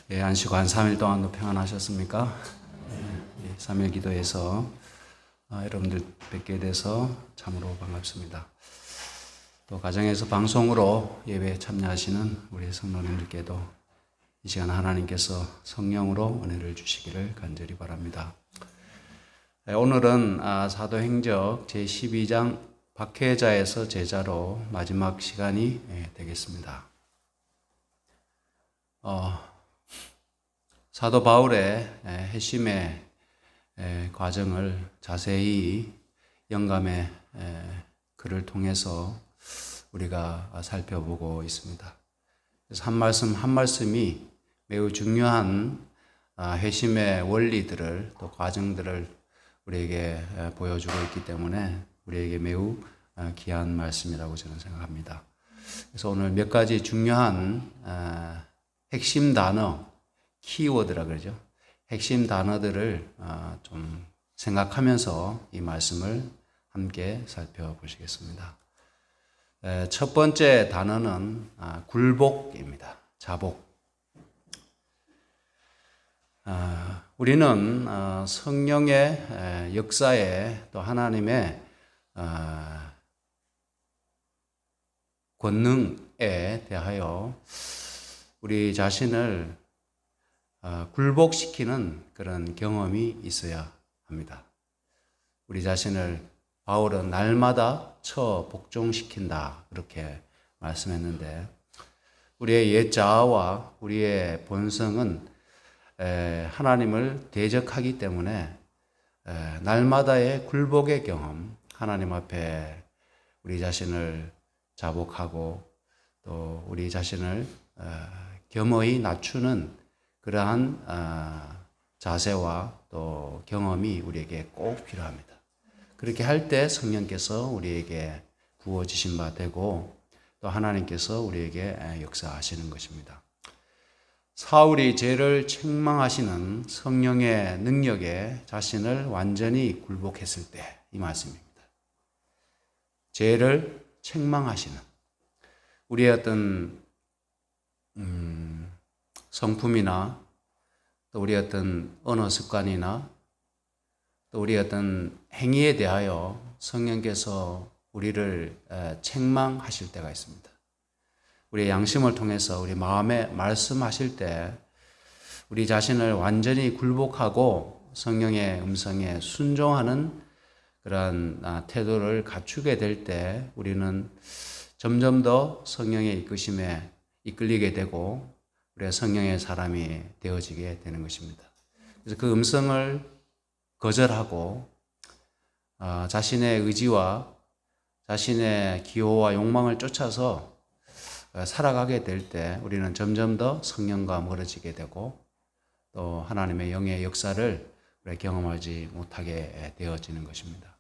안식 한 3일 동안도 평안하셨습니까? 3일 기도에서 여러분들 뵙게 돼서 참으로 반갑습니다. 또 가정에서 방송으로 예배에 참여하시는 우리 성도님들께도 이 시간 하나님께서 성령으로 은혜를 주시기를 간절히 바랍니다. 오늘은 사도행적 제12장 박해자에서 제자로 마지막 시간이 되겠습니다. 사도 바울의 회심의 과정을 자세히 영감의 글을 통해서 우리가 살펴보고 있습니다. 그래서 한 말씀 한 말씀이 매우 중요한 회심의 원리들을 또 과정들을 우리에게 보여주고 있기 때문에 우리에게 매우 귀한 말씀이라고 저는 생각합니다. 그래서 오늘 몇 가지 중요한 핵심 단어, 키워드라 그러죠. 핵심 단어들을 좀 생각하면서 이 말씀을 함께 살펴보시겠습니다. 첫 번째 단어는 굴복입니다. 자복. 우리는 성령의 역사에 또 하나님의 권능에 대하여 우리 자신을 굴복시키는 그런 경험이 있어야 합니다. 우리 자신을 바울은 날마다 복종시킨다 그렇게 말씀했는데 우리의 옛 자아와 우리의 본성은 하나님을 대적하기 때문에 날마다의 굴복의 경험, 하나님 앞에 우리 자신을 자복하고 또 우리 자신을 겸허히 낮추는 그러한 자세와 또 경험이 우리에게 꼭 필요합니다. 그렇게 할 때 성령께서 우리에게 부어지신 바 되고 또 하나님께서 우리에게 역사하시는 것입니다. 사울이 죄를 책망하시는 성령의 능력에 자신을 완전히 굴복했을 때 이 말씀입니다. 죄를 책망하시는 우리의 어떤 성품이나 또 우리의 어떤 언어 습관이나 또 우리의 어떤 행위에 대하여 성령께서 우리를 책망하실 때가 있습니다. 우리의 양심을 통해서 우리 마음에 말씀하실 때 우리 자신을 완전히 굴복하고 성령의 음성에 순종하는 그러한 태도를 갖추게 될 때 우리는 점점 더 성령의 이끄심에 이끌리게 되고 우리가 성령의 사람이 되어지게 되는 것입니다. 그래서 그 음성을 거절하고 자신의 의지와 자신의 기호와 욕망을 쫓아서 살아가게 될 때 우리는 점점 더 성령과 멀어지게 되고 또 하나님의 영의 역사를 우리가 경험하지 못하게 되어지는 것입니다.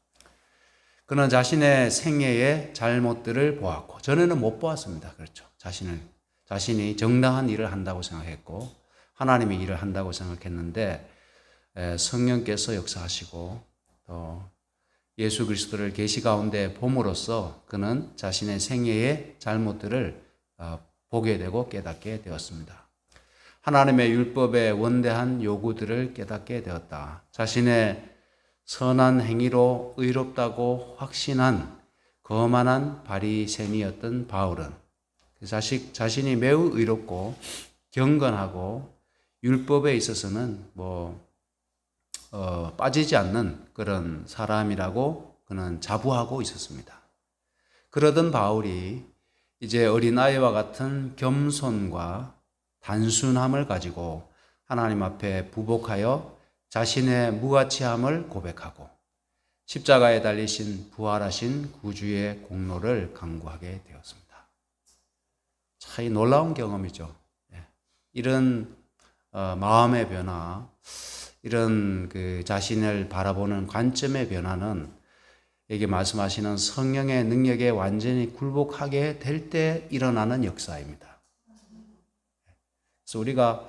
그는 자신의 생애의 잘못들을 보았고 전에는 못 보았습니다. 그렇죠. 자신이 정당한 일을 한다고 생각했고 하나님의 일을 한다고 생각했는데 성령께서 역사하시고 또 예수 그리스도를 계시 가운데 봄으로써 그는 자신의 생애의 잘못들을 보게 되고 깨닫게 되었습니다. 하나님의 율법의 원대한 요구들을 깨닫게 되었다. 자신의 선한 행위로 의롭다고 확신한 거만한 바리새인이었던 바울은 자신이 매우 의롭고 경건하고 율법에 있어서는 빠지지 않는 그런 사람이라고 그는 자부하고 있었습니다. 그러던 바울이 이제 어린아이와 같은 겸손과 단순함을 가지고 하나님 앞에 부복하여 자신의 무가치함을 고백하고 십자가에 달리신 부활하신 구주의 공로를 간구하게 되었습니다. 참 놀라운 경험이죠. 이런 마음의 변화, 이런 그 자신을 바라보는 관점의 변화는 여기 말씀하시는 성령의 능력에 완전히 굴복하게 될 때 일어나는 역사입니다. 그래서 우리가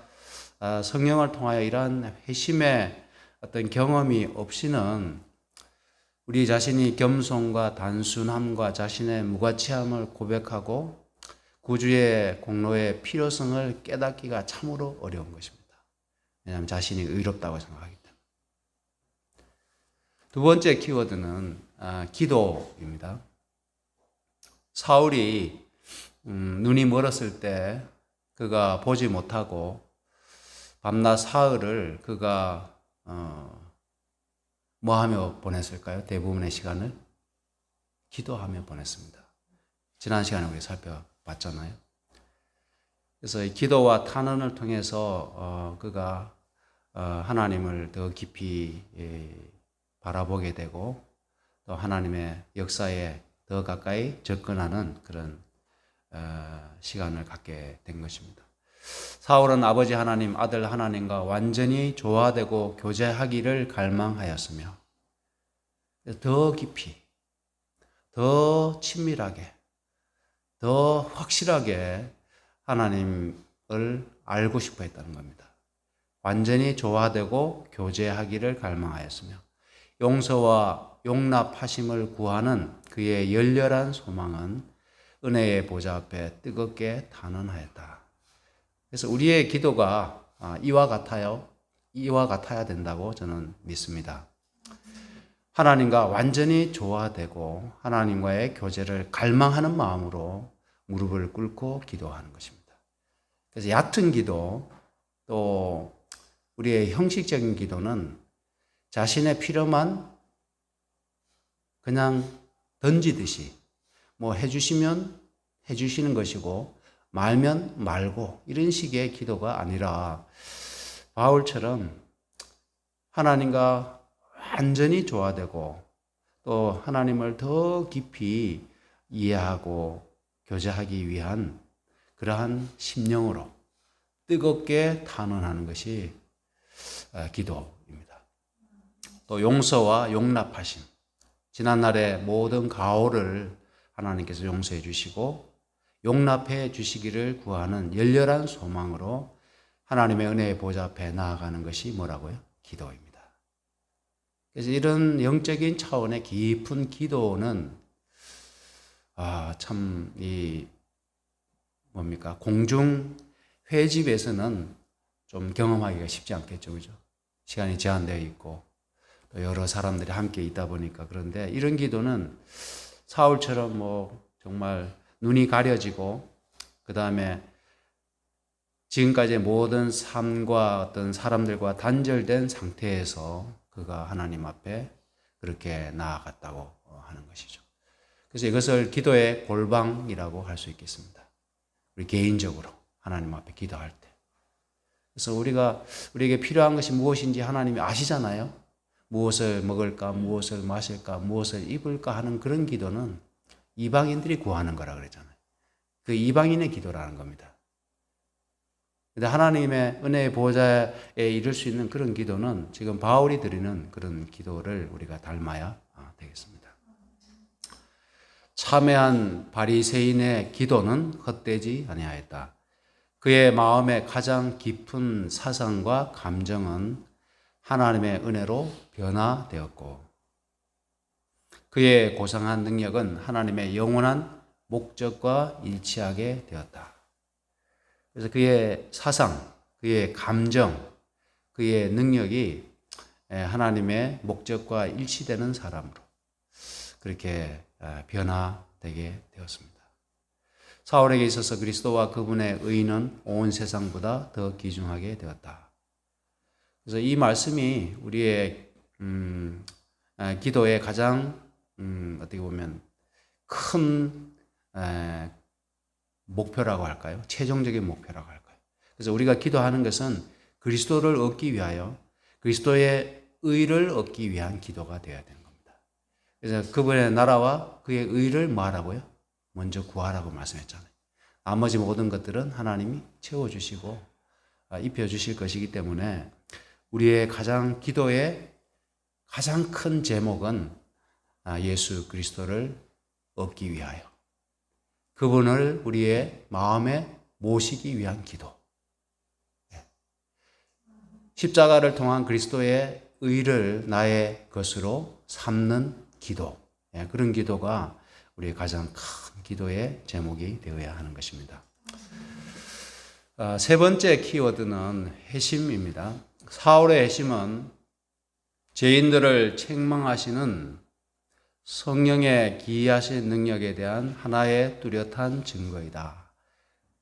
성령을 통하여 이러한 회심의 어떤 경험이 없이는 우리 자신이 겸손과 단순함과 자신의 무가치함을 고백하고 구주의 공로의 필요성을 깨닫기가 참으로 어려운 것입니다. 왜냐하면 자신이 의롭다고 생각하기 때문에. 두 번째 키워드는 기도입니다. 사울이 눈이 멀었을 때 그가 보지 못하고 밤낮 사흘을 그가 뭐 하며 보냈을까요? 대부분의 시간을 기도하며 보냈습니다. 지난 시간에 우리 살펴봤잖아요. 그래서 이 기도와 탄원을 통해서 그가 하나님을 더 깊이 바라보게 되고 또 하나님의 역사에 더 가까이 접근하는 그런 시간을 갖게 된 것입니다. 사울은 아버지 하나님, 아들 하나님과 완전히 조화되고 교제하기를 갈망하였으며 더 깊이, 더 친밀하게, 더 확실하게 하나님을 알고 싶어 했다는 겁니다. 완전히 조화되고 교제하기를 갈망하였으며 용서와 용납하심을 구하는 그의 열렬한 소망은 은혜의 보좌 앞에 뜨겁게 탄원하였다. 그래서 우리의 기도가 이와 같아요. 이와 같아야 된다고 저는 믿습니다. 하나님과 완전히 조화되고 하나님과의 교제를 갈망하는 마음으로 무릎을 꿇고 기도하는 것입니다. 그래서 얕은 기도, 또 우리의 형식적인 기도는 자신의 필요만 그냥 던지듯이 뭐 해주시면 해주시는 것이고 말면 말고 이런 식의 기도가 아니라 바울처럼 하나님과 완전히 조화되고 또 하나님을 더 깊이 이해하고 교제하기 위한 그러한 심령으로 뜨겁게 탄원하는 것이 기도입니다. 또 용서와 용납하심. 지난날의 모든 가오를 하나님께서 용서해 주시고 용납해 주시기를 구하는 열렬한 소망으로 하나님의 은혜의 보좌 앞에 나아가는 것이 뭐라고요? 기도입니다. 그래서 이런 영적인 차원의 깊은 기도는 참 공중 회집에서는 좀 경험하기가 쉽지 않겠죠, 그죠? 시간이 제한되어 있고 또 여러 사람들이 함께 있다 보니까. 그런데 이런 기도는 사울처럼 정말 눈이 가려지고 그 다음에 지금까지의 모든 삶과 어떤 사람들과 단절된 상태에서 그가 하나님 앞에 그렇게 나아갔다고 하는 것이죠. 그래서 이것을 기도의 골방이라고 할 수 있겠습니다. 우리 개인적으로 하나님 앞에 기도할 때. 그래서 우리에게 필요한 것이 무엇인지 하나님이 아시잖아요. 무엇을 먹을까, 무엇을 마실까, 무엇을 입을까 하는 그런 기도는 이방인들이 구하는 거라 그랬잖아요. 그 이방인의 기도라는 겁니다. 근데 하나님의 은혜의 보좌에 이를 수 있는 그런 기도는 지금 바울이 드리는 그런 기도를 우리가 닮아야 되겠습니다. 참회한 바리새인의 기도는 헛되지 아니하였다. 그의 마음의 가장 깊은 사상과 감정은 하나님의 은혜로 변화되었고 그의 고상한 능력은 하나님의 영원한 목적과 일치하게 되었다. 그래서 그의 사상, 그의 감정, 그의 능력이 하나님의 목적과 일치되는 사람으로 그렇게 변화되게 되었습니다. 사울에게 있어서 그리스도와 그분의 의는 온 세상보다 더 귀중하게 되었다. 그래서 이 말씀이 우리의 기도의 가장 어떻게 보면 큰 목표라고 할까요? 최종적인 목표라고 할까요? 그래서 우리가 기도하는 것은 그리스도를 얻기 위하여 그리스도의 의를 얻기 위한 기도가 되어야 되는 겁니다. 그래서 그분의 나라와 그의 의를 뭐 하라고요? 먼저 구하라고 말씀했잖아요. 나머지 모든 것들은 하나님이 채워주시고 입혀주실 것이기 때문에 우리의 기도의 가장 큰 제목은 예수 그리스도를 얻기 위하여 그분을 우리의 마음에 모시기 위한 기도. 십자가를 통한 그리스도의 의를 나의 것으로 삼는 기도. 그런 기도가 우리의 가장 큰 기도의 제목이 되어야 하는 것입니다. 세 번째 키워드는 회심입니다. 사울의 회심은 죄인들을 책망하시는 성령의 기이하신 능력에 대한 하나의 뚜렷한 증거이다.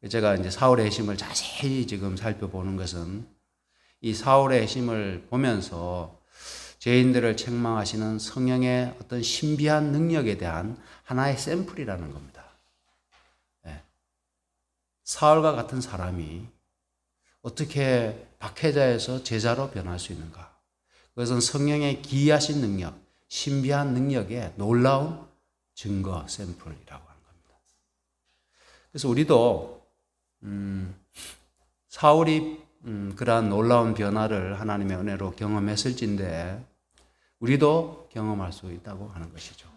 제가 이제 사울의 회심을 자세히 지금 살펴보는 것은 이 사울의 회심을 보면서 죄인들을 책망하시는 성령의 어떤 신비한 능력에 대한 하나의 샘플이라는 겁니다. 사울과 같은 사람이 어떻게 박해자에서 제자로 변할 수 있는가? 그것은 성령의 기이하신 능력, 신비한 능력의 놀라운 증거, 샘플이라고 하는 겁니다. 그래서 우리도 사울이 그러한 놀라운 변화를 하나님의 은혜로 경험했을진데 우리도 경험할 수 있다고 하는 것이죠.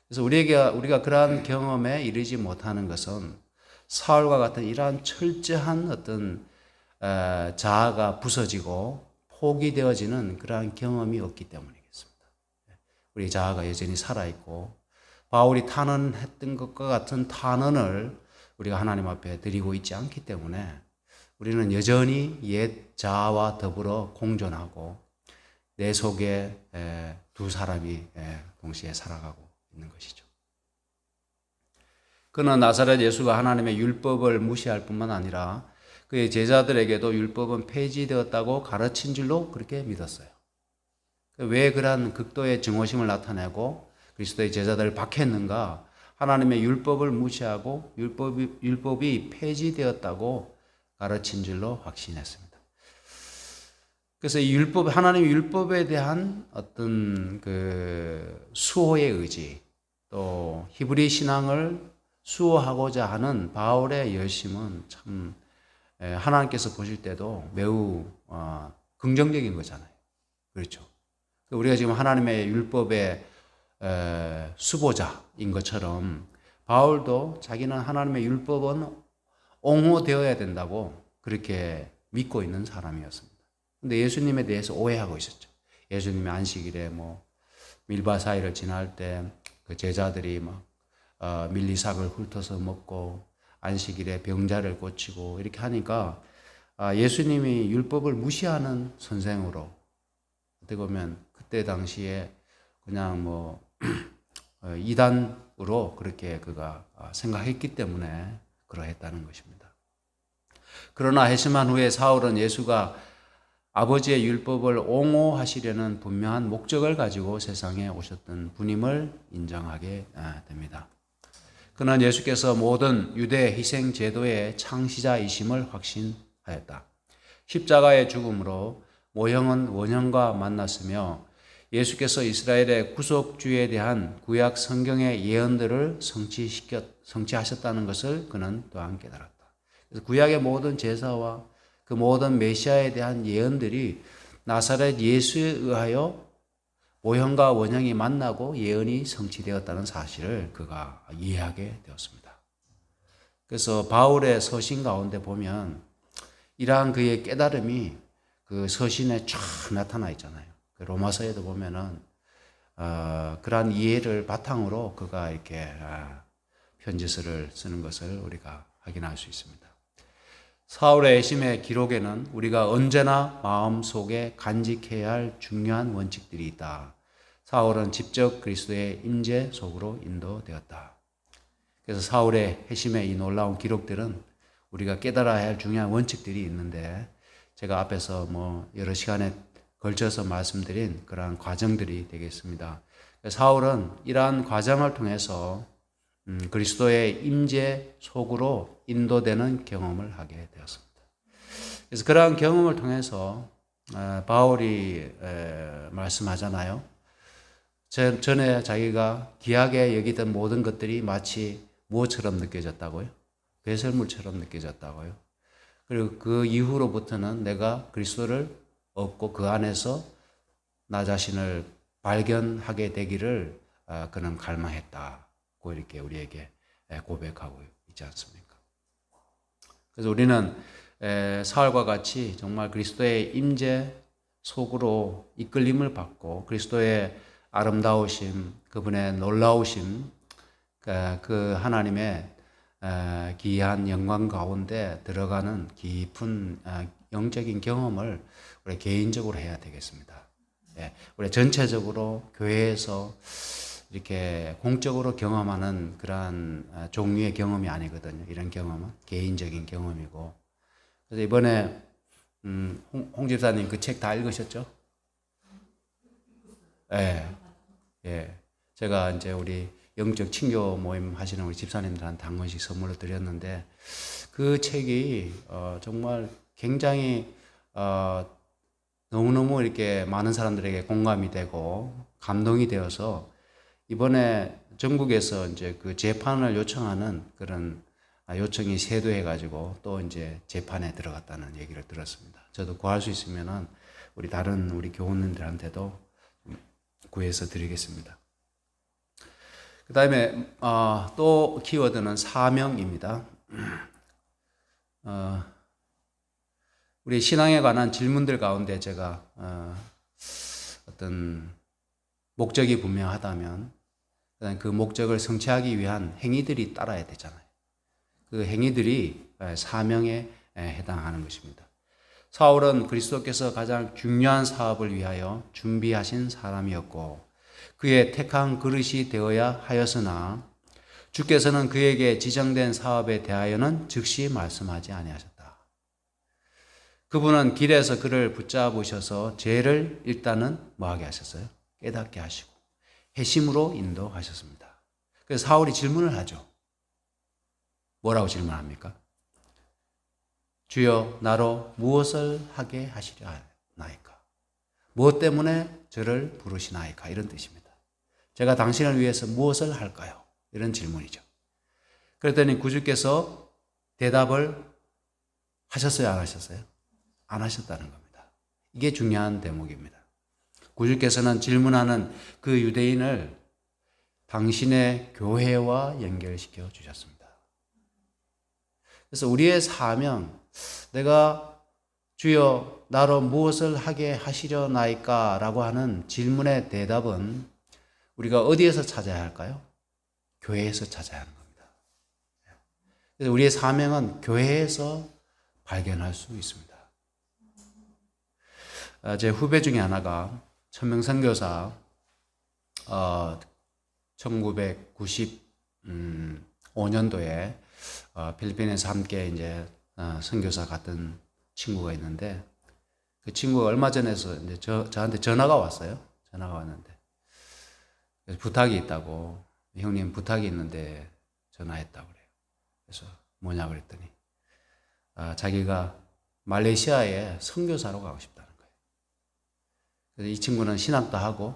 그래서 우리가 그러한 경험에 이르지 못하는 것은 사울과 같은 이러한 철저한 어떤 자아가 부서지고 포기되어지는 그러한 경험이 없기 때문이겠습니다. 우리 자아가 여전히 살아있고 바울이 탄원했던 것과 같은 탄원을 우리가 하나님 앞에 드리고 있지 않기 때문에 우리는 여전히 옛 자아와 더불어 공존하고 내 속에 두 사람이 동시에 살아가고 있는 것이죠. 그는 나사렛 예수가 하나님의 율법을 무시할 뿐만 아니라 그의 제자들에게도 율법은 폐지되었다고 가르친 줄로 그렇게 믿었어요. 왜 그러한 극도의 증오심을 나타내고 그리스도의 제자들을 박했는가? 하나님의 율법을 무시하고 율법이 폐지되었다고 가르친 줄로 확신했습니다. 그래서 이 하나님의 율법에 대한 어떤 그 수호의 의지, 또 히브리 신앙을 수호하고자 하는 바울의 열심은 참 하나님께서 보실 때도 매우 긍정적인 거잖아요. 그렇죠. 우리가 지금 하나님의 율법의 수보자인 것처럼 바울도 자기는 하나님의 율법은 옹호되어야 된다고 그렇게 믿고 있는 사람이었습니다. 근데 예수님에 대해서 오해하고 있었죠. 예수님의 안식일에 밀바 사이를 지날 때 그 제자들이 밀리삭을 훑어서 먹고 안식일에 병자를 고치고 이렇게 하니까 예수님이 율법을 무시하는 선생으로 어떻게 보면 그때 당시에 그냥 이단으로 그렇게 그가 생각했기 때문에 그러했다는 것입니다. 그러나 회심한 후에 사울은 예수가 아버지의 율법을 옹호하시려는 분명한 목적을 가지고 세상에 오셨던 분임을 인정하게 됩니다. 그는 예수께서 모든 유대 희생 제도의 창시자이심을 확신하였다. 십자가의 죽음으로 모형은 원형과 만났으며 예수께서 이스라엘의 구속주에 대한 구약 성경의 예언들을 성취하셨다는 것을 그는 또한 깨달았다. 그래서 구약의 모든 제사와 그 모든 메시아에 대한 예언들이 나사렛 예수에 의하여 모형과 원형이 만나고 예언이 성취되었다는 사실을 그가 이해하게 되었습니다. 그래서 바울의 서신 가운데 보면 이러한 그의 깨달음이 그 서신에 쫙 나타나 있잖아요. 로마서에도 보면은 그러한 이해를 바탕으로 그가 이렇게 편지서를 쓰는 것을 우리가 확인할 수 있습니다. 사울의 회심의 기록에는 우리가 언제나 마음속에 간직해야 할 중요한 원칙들이 있다. 사울은 직접 그리스도의 임재 속으로 인도되었다. 그래서 사울의 회심의 이 놀라운 기록들은 우리가 깨달아야 할 중요한 원칙들이 있는데 제가 앞에서 여러 시간에 걸쳐서 말씀드린 그러한 과정들이 되겠습니다. 사울은 이러한 과정을 통해서 그리스도의 임재 속으로 인도되는 경험을 하게 되었습니다. 그래서 그러한 경험을 통해서 바울이 말씀하잖아요. 전에 자기가 귀하게 여기던 모든 것들이 마치 무엇처럼 느껴졌다고요? 배설물처럼 느껴졌다고요. 그리고 그 이후로부터는 내가 그리스도를 얻고 그 안에서 나 자신을 발견하게 되기를 그는 갈망했다. 이렇게 우리에게 고백하고 있지 않습니까? 그래서 우리는 사울과 같이 정말 그리스도의 임재 속으로 이끌림을 받고 그리스도의 아름다우심, 그분의 놀라우심, 그 하나님의 기이한 영광 가운데 들어가는 깊은 영적인 경험을 우리 개인적으로 해야 되겠습니다. 예, 우리 전체적으로 교회에서 이렇게 공적으로 경험하는 그러한 종류의 경험이 아니거든요. 이런 경험은 개인적인 경험이고. 그래서 이번에 홍 집사님 그 책 다 읽으셨죠? 예, 예. 제가 이제 우리 영적 친교 모임 하시는 우리 집사님들한테 한 권씩 선물로 드렸는데 그 책이 정말 굉장히 너무너무 이렇게 많은 사람들에게 공감이 되고 감동이 되어서 이번에 전국에서 이제 그 재판을 요청하는 그런 요청이 쇄도해가지고 또 이제 재판에 들어갔다는 얘기를 들었습니다. 저도 구할 수 있으면은 우리 다른 우리 교우님들한테도 구해서 드리겠습니다. 그 다음에 또 키워드는 사명입니다. 우리 신앙에 관한 질문들 가운데 제가 어떤 목적이 분명하다면 그 목적을 성취하기 위한 행위들이 따라야 되잖아요. 그 행위들이 사명에 해당하는 것입니다. 사울은 그리스도께서 가장 중요한 사업을 위하여 준비하신 사람이었고 그의 택한 그릇이 되어야 하였으나 주께서는 그에게 지정된 사업에 대하여는 즉시 말씀하지 아니하셨다. 그분은 길에서 그를 붙잡으셔서 죄를 일단은 뭐하게 하셨어요? 깨닫게 하시고 회심으로 인도하셨습니다. 그래서 사울이 질문을 하죠. 뭐라고 질문합니까? 주여 나로 무엇을 하게 하시려 하나이까? 무엇 때문에 저를 부르시나이까? 이런 뜻입니다. 제가 당신을 위해서 무엇을 할까요? 이런 질문이죠. 그랬더니 구주께서 대답을 하셨어요? 안 하셨어요? 안 하셨다는 겁니다. 이게 중요한 대목입니다. 구주께서는 질문하는 그 유대인을 당신의 교회와 연결시켜 주셨습니다. 그래서 우리의 사명, 내가 주여 나로 무엇을 하게 하시려나이까? 라고 하는 질문의 대답은 우리가 어디에서 찾아야 할까요? 교회에서 찾아야 하는 겁니다. 그래서 우리의 사명은 교회에서 발견할 수 있습니다. 제 후배 중에 하나가 천명 선교사 1995년도에 필리핀에서 함께 이제 선교사 갔던 친구가 있는데 그 친구가 얼마 전에서 이제 저한테 전화가 왔어요. 전화가 왔는데 그래서 부탁이 있다고 형님 부탁이 있는데 전화했다고 그래요. 그래서 뭐냐 그랬더니 자기가 말레이시아에 선교사로 가고 싶다는 거예요. 그래서 이 친구는 신학도 하고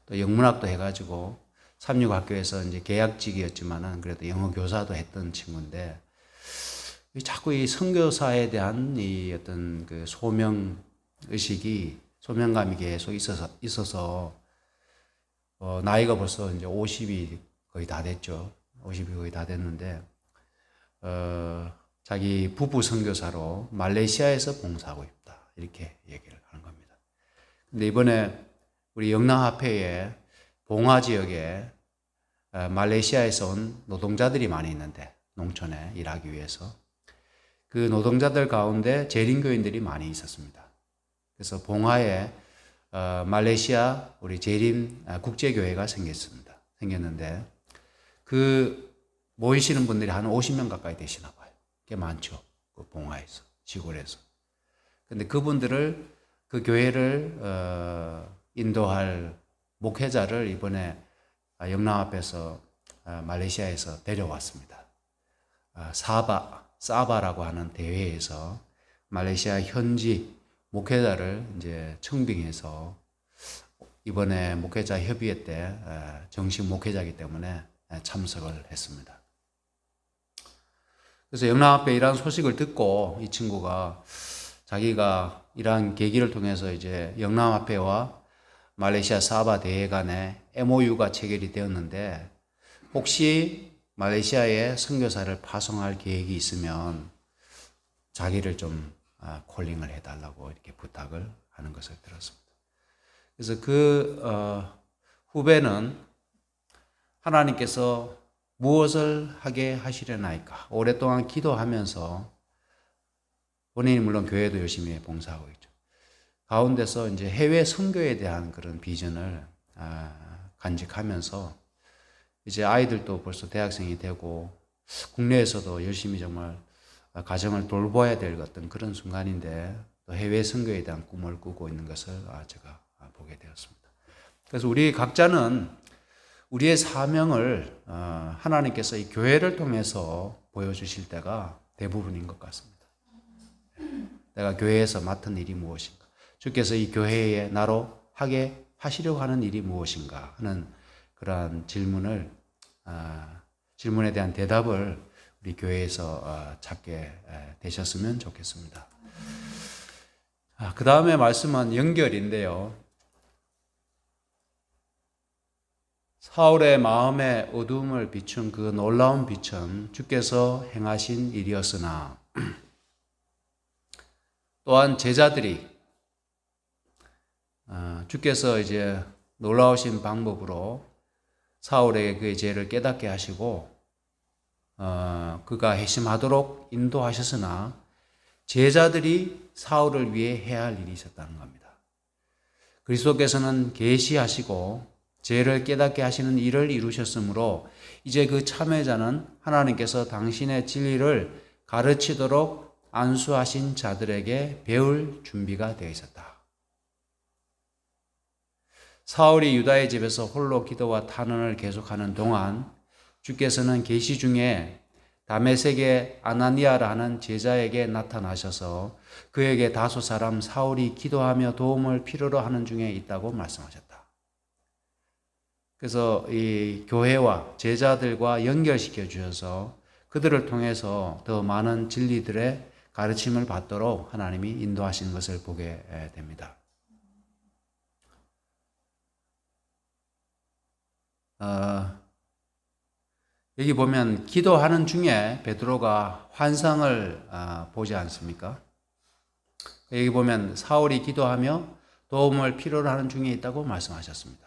또 영문학도 해가지고 삼육학교에서 이제 계약직이었지만은 그래도 영어 교사도 했던 친구인데 자꾸 이 선교사에 대한 이 어떤 그 소명 의식이 소명감이 계속 있어서 나이가 벌써 이제 50이 거의 다 됐죠. 50이 거의 다 됐는데 자기 부부 선교사로 말레이시아에서 봉사하고 있다 이렇게 얘기를 하는 겁니다. 근데 이번에 우리 영남합회에 봉화 지역에 말레이시아에서 온 노동자들이 많이 있는데 농촌에 일하기 위해서 그 노동자들 가운데 재림교인들이 많이 있었습니다. 그래서 봉화에 말레이시아 우리 재림 국제교회가 생겼는데 그 모이시는 분들이 한 50명 가까이 되시나 봐요. 꽤 많죠. 그 봉화에서 시골에서. 근데 그분들을 그 교회를 인도할 목회자를 이번에 영남 앞에서 말레이시아에서 데려왔습니다. 사바라고 하는 대회에서 말레이시아 현지 목회자를 이제 청빙해서 이번에 목회자 협의회 때 정식 목회자이기 때문에 참석을 했습니다. 그래서 영남합회 이러한 소식을 듣고 이 친구가 자기가 이러한 계기를 통해서 이제 영남합회와 말레이시아 사바 대회 간에 MOU가 체결이 되었는데 혹시 말레이시아에 선교사를 파송할 계획이 있으면 자기를 좀 콜링을 해달라고 이렇게 부탁을 하는 것을 들었습니다. 그래서 그 후배는 하나님께서 무엇을 하게 하시려나이까 오랫동안 기도하면서 본인이 물론 교회도 열심히 봉사하고 있죠. 가운데서 이제 해외 선교에 대한 그런 비전을 간직하면서 이제 아이들도 벌써 대학생이 되고 국내에서도 열심히 정말 가정을 돌봐야 될 어떤 그런 순간인데 또 해외 선교에 대한 꿈을 꾸고 있는 것을 제가 보게 되었습니다. 그래서 우리 각자는 우리의 사명을 하나님께서 이 교회를 통해서 보여주실 때가 대부분인 것 같습니다. 내가 교회에서 맡은 일이 무엇인가? 주께서 이 교회에 나로 하게 하시려고 하는 일이 무엇인가 하는 그러한 질문에 대한 대답을 우리 교회에서 찾게 되셨으면 좋겠습니다. 그 다음에 말씀은 연결인데요. 사울의 마음에 어둠을 비춘 그 놀라운 빛은 주께서 행하신 일이었으나 또한 제자들이 주께서 이제 놀라우신 방법으로 사울에게 그의 죄를 깨닫게 하시고 그가 회심하도록 인도하셨으나 제자들이 사울을 위해 해야 할 일이 있었다는 겁니다. 그리스도께서는 계시하시고 죄를 깨닫게 하시는 일을 이루셨으므로 이제 그 참여자는 하나님께서 당신의 진리를 가르치도록 안수하신 자들에게 배울 준비가 되어 있었다. 사울이 유다의 집에서 홀로 기도와 탄원을 계속하는 동안 주께서는 계시 중에 다메섹의 아나니아라 하는 제자에게 나타나셔서 그에게 다소 사람 사울이 기도하며 도움을 필요로 하는 중에 있다고 말씀하셨다. 그래서 이 교회와 제자들과 연결시켜 주셔서 그들을 통해서 더 많은 진리들의 가르침을 받도록 하나님이 인도하시는 것을 보게 됩니다. 여기 보면 기도하는 중에 베드로가 환상을 보지 않습니까? 여기 보면 사울이 기도하며 도움을 필요로 하는 중에 있다고 말씀하셨습니다.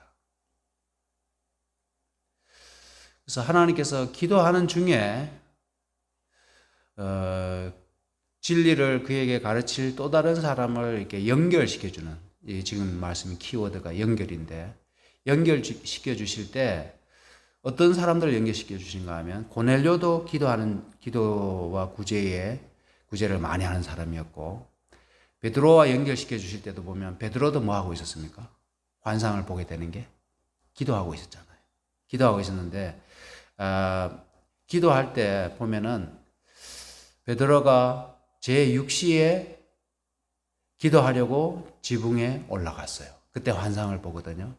그래서 하나님께서 기도하는 중에 진리를 그에게 가르칠 또 다른 사람을 이렇게 연결시켜주는, 지금 말씀인 키워드가 연결인데, 연결시켜 주실 때 어떤 사람들을 연결시켜 주신가 하면 고넬료도 기도와 구제를 많이 하는 사람이었고, 베드로와 연결시켜 주실 때도 보면 베드로도 뭐 하고 있었습니까? 환상을 보게 되는 게 기도하고 있었잖아요. 기도하고 있었는데 기도할 때 보면은 베드로가 제6시에 기도하려고 지붕에 올라갔어요. 그때 환상을 보거든요.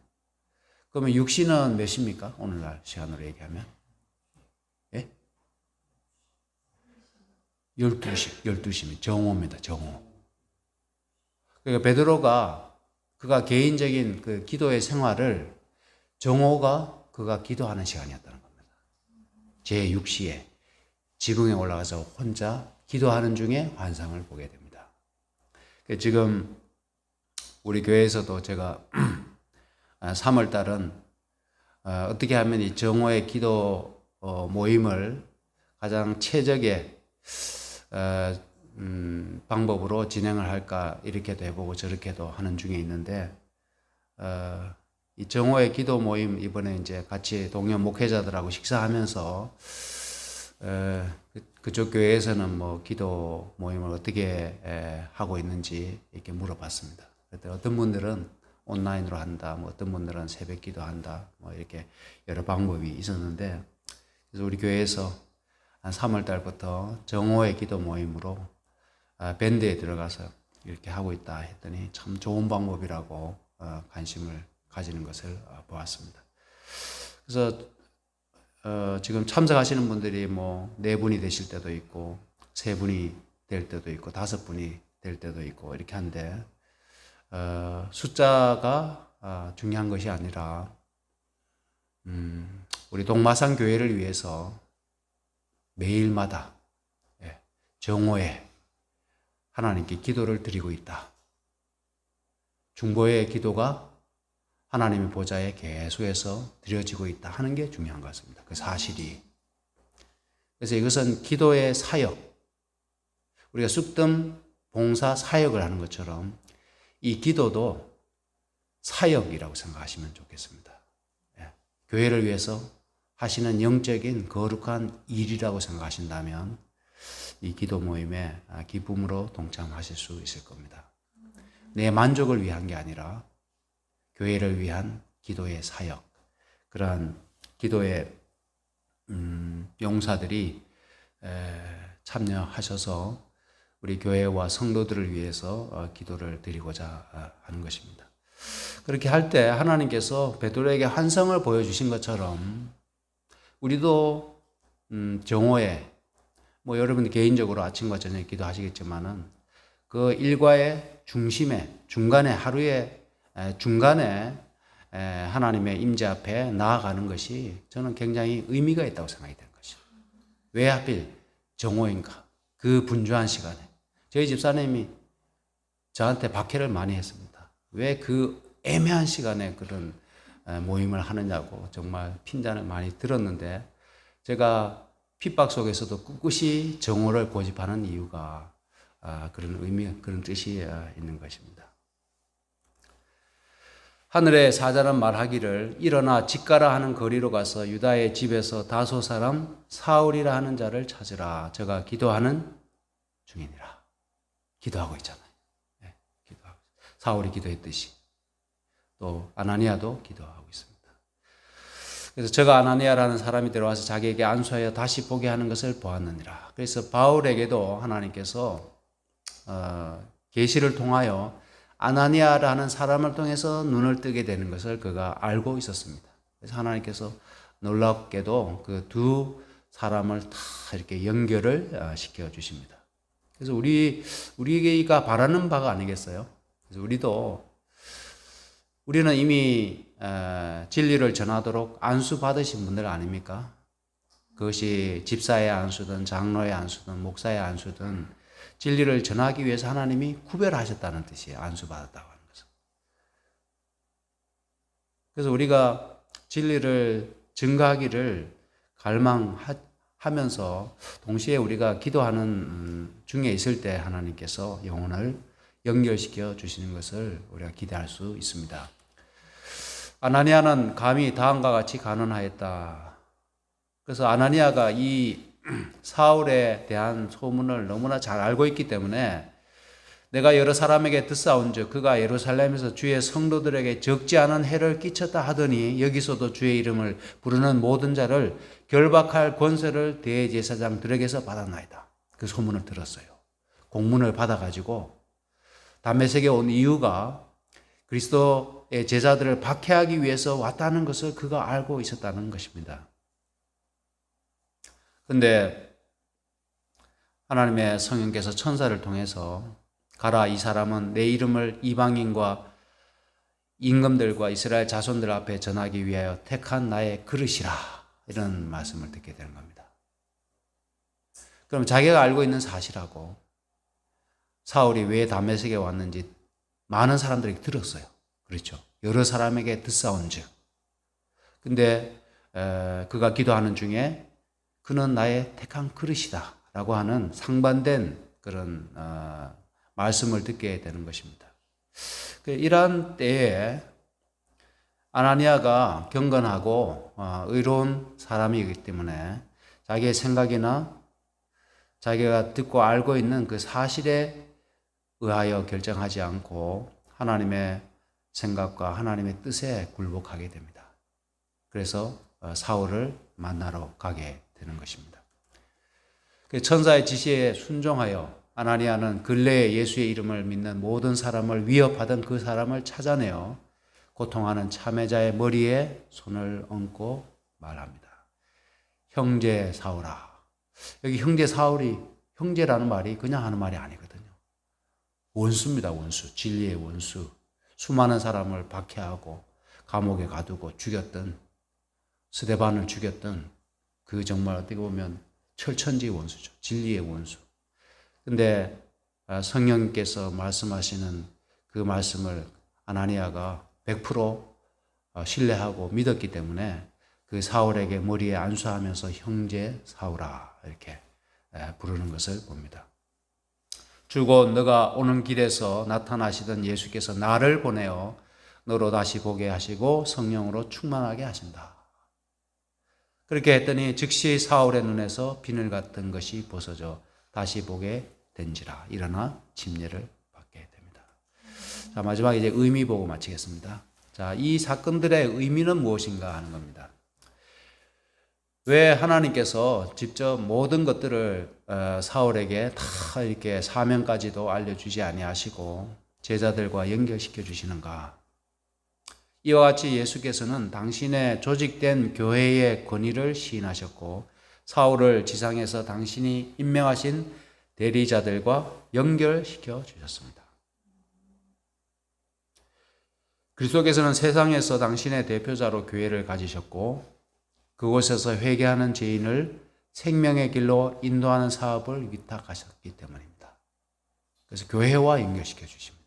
그러면 6시는 몇 시입니까? 오늘날 시간으로 얘기하면. 예? 12시입니다. 정오입니다. 정오. 그러니까 베드로가 그가 개인적인 그 기도의 생활을 정오가 그가 기도하는 시간이었다는 겁니다. 제6시에 지붕에 올라가서 혼자 기도하는 중에 환상을 보게 됩니다. 지금 우리 교회에서도 제가 3월 달은 어떻게 하면 이 정오의 기도 모임을 가장 최적의 방법으로 진행을 할까 이렇게도 해보고 저렇게도 하는 중에 있는데 이 정오의 기도 모임 이번에 이제 같이 동료 목회자들하고 식사하면서 그쪽 교회에서는 뭐 기도 모임을 어떻게 하고 있는지 이렇게 물어봤습니다. 그때 어떤 분들은 온라인으로 한다, 뭐 어떤 분들은 새벽 기도 한다, 뭐 이렇게 여러 방법이 있었는데, 그래서 우리 교회에서 한 3월 달부터 정오의 기도 모임으로 밴드에 들어가서 이렇게 하고 있다 했더니 참 좋은 방법이라고 관심을 가지는 것을 보았습니다. 그래서 지금 참석하시는 분들이 뭐 4분이 되실 때도 있고 3분이 될 때도 있고 5분이 될 때도 있고 이렇게 한데 숫자가 중요한 것이 아니라 우리 동마산 교회를 위해서 매일마다 정오에 하나님께 기도를 드리고 있다. 중보의 기도가 하나님의 보좌에 계속해서 드려지고 있다 하는 게 중요한 것 같습니다. 그 사실이. 그래서 이것은 기도의 사역, 우리가 쑥뜸 봉사 사역을 하는 것처럼 이 기도도 사역이라고 생각하시면 좋겠습니다. 예. 교회를 위해서 하시는 영적인 거룩한 일이라고 생각하신다면 이 기도 모임에 기쁨으로 동참하실 수 있을 겁니다. 내 만족을 위한 게 아니라 교회를 위한 기도의 사역, 그러한 기도의 용사들이 참여하셔서 우리 교회와 성도들을 위해서 기도를 드리고자 하는 것입니다. 그렇게 할 때 하나님께서 베드로에게 환상을 보여주신 것처럼 우리도 정오에 여러분 개인적으로 아침과 저녁 기도하시겠지만은 그 일과의 중간에 하루의 중간에 하나님의 임재 앞에 나아가는 것이 저는 굉장히 의미가 있다고 생각이 되는 것이죠. 왜 하필 정오인가? 그 분주한 시간에 저희 집사님이 저한테 박해를 많이 했습니다. 왜 그 애매한 시간에 그런 모임을 하느냐고 정말 핀잔을 많이 들었는데 제가 핍박 속에서도 꿋꿋이 정오를 고집하는 이유가 그런 의미, 그런 뜻이 있는 것입니다. 하늘의 사자는 말하기를 일어나 집 가라 하는 거리로 가서 유다의 집에서 다소 사람 사울이라 하는 자를 찾으라. 저가 기도하는 중이니라. 기도하고 있잖아요. 네, 기도하고. 사울이 기도했듯이 또 아나니아도 기도하고 있습니다. 그래서 저가 아나니아라는 사람이 들어와서 자기에게 안수하여 다시 보게 하는 것을 보았느니라. 그래서 바울에게도 하나님께서 계시를 통하여 아나니아라는 사람을 통해서 눈을 뜨게 되는 것을 그가 알고 있었습니다. 그래서 하나님께서 놀랍게도 그 두 사람을 다 이렇게 연결을 시켜 주십니다. 그래서 우리가 바라는 바가 아니겠어요? 그래서 우리는 이미 진리를 전하도록 안수 받으신 분들 아닙니까? 그것이 집사의 안수든 장로의 안수든 목사의 안수든 진리를 전하기 위해서 하나님이 구별하셨다는 뜻이에요. 안수받았다고 하는 것은. 그래서 우리가 진리를 증거하기를 갈망하면서 동시에 우리가 기도하는 중에 있을 때 하나님께서 영혼을 연결시켜 주시는 것을 우리가 기대할 수 있습니다. 아나니아는 감히 다음과 같이 간언하였다. 그래서 아나니아가 이 사울에 대한 소문을 너무나 잘 알고 있기 때문에 내가 여러 사람에게 듣사온즉 그가 예루살렘에서 주의 성도들에게 적지 않은 해를 끼쳤다 하더니 여기서도 주의 이름을 부르는 모든 자를 결박할 권세를 대제사장들에게서 받았나이다. 그 소문을 들었어요. 공문을 받아가지고 다메섹에 온 이유가 그리스도의 제자들을 박해하기 위해서 왔다는 것을 그가 알고 있었다는 것입니다. 그런데 하나님의 성령께서 천사를 통해서 가라, 이 사람은 내 이름을 이방인과 임금들과 이스라엘 자손들 앞에 전하기 위하여 택한 나의 그릇이라, 이런 말씀을 듣게 되는 겁니다. 그럼 자기가 알고 있는 사실하고 사울이 왜 다메섹에 왔는지 많은 사람들이 들었어요. 그렇죠. 여러 사람에게 듣사온즉. 근데 그가 기도하는 중에 그는 나의 택한 그릇이다 라고 하는 상반된 그런 말씀을 듣게 되는 것입니다. 이러한 때에 아나니아가 경건하고 의로운 사람이기 때문에 자기의 생각이나 자기가 듣고 알고 있는 그 사실에 의하여 결정하지 않고 하나님의 생각과 하나님의 뜻에 굴복하게 됩니다. 그래서 사울을 만나러 가게 되는 것입니다. 천사의 지시에 순종하여 아나니아는 근래에 예수의 이름을 믿는 모든 사람을 위협하던 그 사람을 찾아내어 고통하는 참회자의 머리에 손을 얹고 말합니다. 형제 사울아. 여기 형제 사울이, 형제라는 말이 그냥 하는 말이 아니거든요. 원수입니다. 원수. 진리의 원수. 수많은 사람을 박해하고 감옥에 가두고 죽였던, 스데반을 죽였던 그 정말 어떻게 보면 철천지 원수죠. 진리의 원수. 근데 성령께서 말씀하시는 그 말씀을 아나니아가 100% 신뢰하고 믿었기 때문에 그 사울에게 머리에 안수하면서 형제 사울아 이렇게 부르는 것을 봅니다. 주곧 너가 오는 길에서 나타나시던 예수께서 나를 보내어 너로 다시 보게 하시고 성령으로 충만하게 하신다. 그렇게 했더니 즉시 사울의 눈에서 비늘 같은 것이 벗어져 다시 보게 된지라. 일어나 침례를 받게 됩니다. 자, 마지막에 이제 의미 보고 마치겠습니다. 자, 이 사건들의 의미는 무엇인가 하는 겁니다. 왜 하나님께서 직접 모든 것들을 사울에게 다 이렇게 사명까지도 알려주지 아니하시고 제자들과 연결시켜 주시는가? 이와 같이 예수께서는 당신의 조직된 교회의 권위를 시인하셨고 사울을 지상에서 당신이 임명하신 대리자들과 연결시켜 주셨습니다. 그리스도께서는 세상에서 당신의 대표자로 교회를 가지셨고 그곳에서 회개하는 죄인을 생명의 길로 인도하는 사업을 위탁하셨기 때문입니다. 그래서 교회와 연결시켜 주십니다.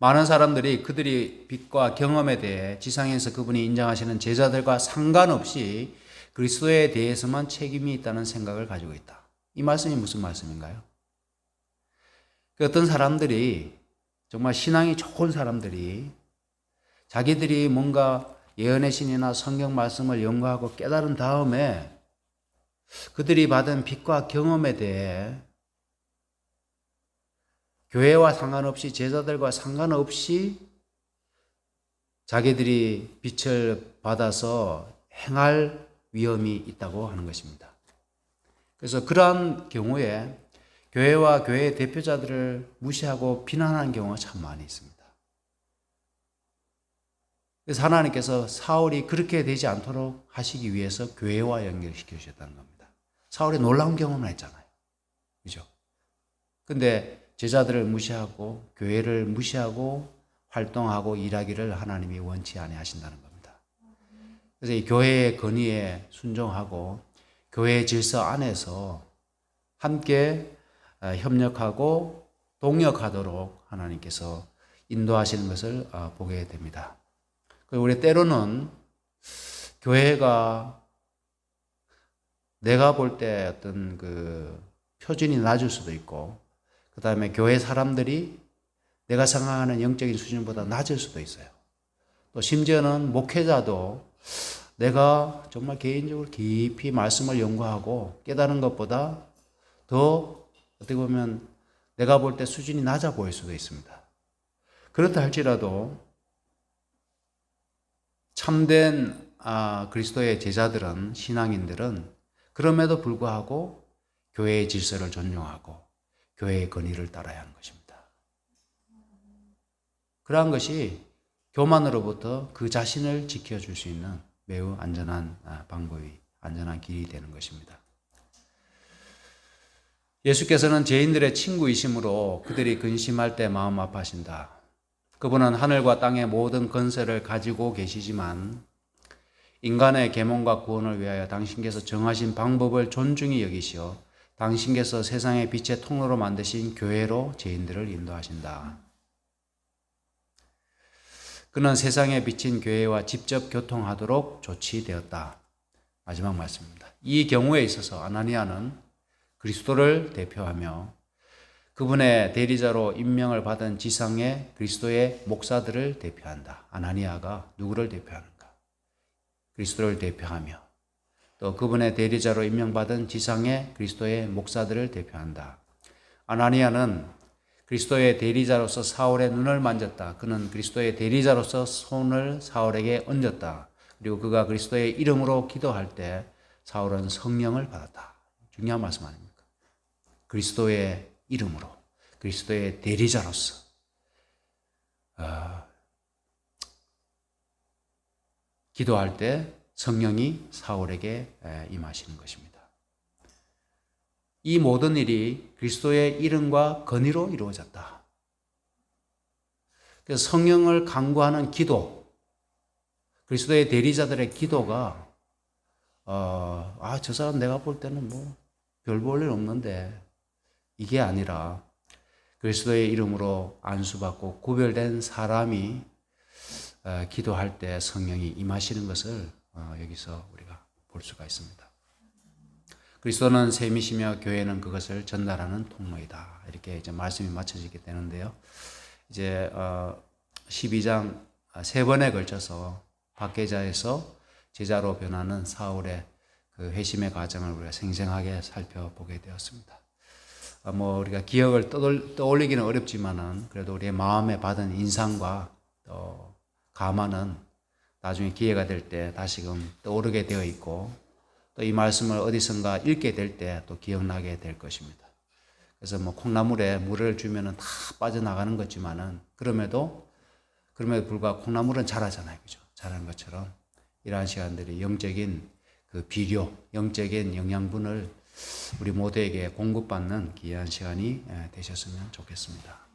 많은 사람들이 그들이 빛과 경험에 대해 지상에서 그분이 인정하시는 제자들과 상관없이 그리스도에 대해서만 책임이 있다는 생각을 가지고 있다. 이 말씀이 무슨 말씀인가요? 어떤 사람들이 정말 신앙이 좋은 사람들이 자기들이 뭔가 예언의 신이나 성경 말씀을 연구하고 깨달은 다음에 그들이 받은 빛과 경험에 대해 교회와 상관없이 제자들과 상관없이 자기들이 빛을 받아서 행할 위험이 있다고 하는 것입니다. 그래서 그러한 경우에 교회와 교회의 대표자들을 무시하고 비난하는 경우가 참 많이 있습니다. 그래서 하나님께서 사울이 그렇게 되지 않도록 하시기 위해서 교회와 연결시켜 주셨다는 겁니다. 사울이 놀라운 경험을 했잖아요. 그죠? 근데 제자들을 무시하고 교회를 무시하고 활동하고 일하기를 하나님이 원치 아니하신다는 겁니다. 그래서 이 교회의 권위에 순종하고 교회의 질서 안에서 함께 협력하고 동역하도록 하나님께서 인도하시는 것을 보게 됩니다. 우리 때로는 교회가 내가 볼 때 어떤 그 표준이 낮을 수도 있고, 그 다음에 교회 사람들이 내가 생각하는 영적인 수준보다 낮을 수도 있어요. 또 심지어는 목회자도 내가 정말 개인적으로 깊이 말씀을 연구하고 깨달은 것보다 더 어떻게 보면 내가 볼 때 수준이 낮아 보일 수도 있습니다. 그렇다 할지라도 참된 그리스도의 제자들은, 신앙인들은 그럼에도 불구하고 교회의 질서를 존중하고 교회의 권위를 따라야 하는 것입니다. 그러한 것이 교만으로부터 그 자신을 지켜줄 수 있는 매우 안전한 방법이, 안전한 길이 되는 것입니다. 예수께서는 죄인들의 친구이심으로 그들이 근심할 때 마음 아파하신다. 그분은 하늘과 땅의 모든 권세를 가지고 계시지만 인간의 계몽과 구원을 위하여 당신께서 정하신 방법을 존중히 여기시어 당신께서 세상의 빛의 통로로 만드신 교회로 죄인들을 인도하신다. 그는 세상에 비친 교회와 직접 교통하도록 조치되었다. 마지막 말씀입니다. 이 경우에 있어서 아나니아는 그리스도를 대표하며 그분의 대리자로 임명을 받은 지상의 그리스도의 목사들을 대표한다. 아나니아가 누구를 대표하는가? 그리스도를 대표하며 또 그분의 대리자로 임명받은 지상의 그리스도의 목사들을 대표한다. 아나니아는 그리스도의 대리자로서 사울의 눈을 만졌다. 그는 그리스도의 대리자로서 손을 사울에게 얹었다. 그리고 그가 그리스도의 이름으로 기도할 때 사울은 성령을 받았다. 중요한 말씀 아닙니까? 그리스도의 이름으로, 그리스도의 대리자로서 기도할 때 성령이 사울에게 임하시는 것입니다. 이 모든 일이 그리스도의 이름과 권위로 이루어졌다. 그래서 성령을 간구하는 기도, 그리스도의 대리자들의 기도가 저 사람 내가 볼 때는 뭐 별 볼 일 없는데 이게 아니라 그리스도의 이름으로 안수받고 구별된 사람이 기도할 때 성령이 임하시는 것을 여기서 우리가 볼 수가 있습니다. 그리스도는 셈이시며 교회는 그것을 전달하는 통로이다. 이렇게 이제 말씀이 맞춰지게 되는데요. 이제 12장 세 번에 걸쳐서 박해자에서 제자로 변하는 사울의 그 회심의 과정을 우리가 생생하게 살펴보게 되었습니다. 우리가 기억을 떠올리기는 어렵지만은 그래도 우리의 마음에 받은 인상과 또 감화는 나중에 기회가 될 때 다시금 떠오르게 되어 있고 또 이 말씀을 어디선가 읽게 될 때 또 기억나게 될 것입니다. 그래서 콩나물에 물을 주면은 다 빠져나가는 거지만은 그럼에도 불구하고 콩나물은 자라잖아요. 그죠? 자라는 것처럼 이러한 시간들이 영적인 그 비료, 영적인 영양분을 우리 모두에게 공급받는 귀한 시간이 되셨으면 좋겠습니다.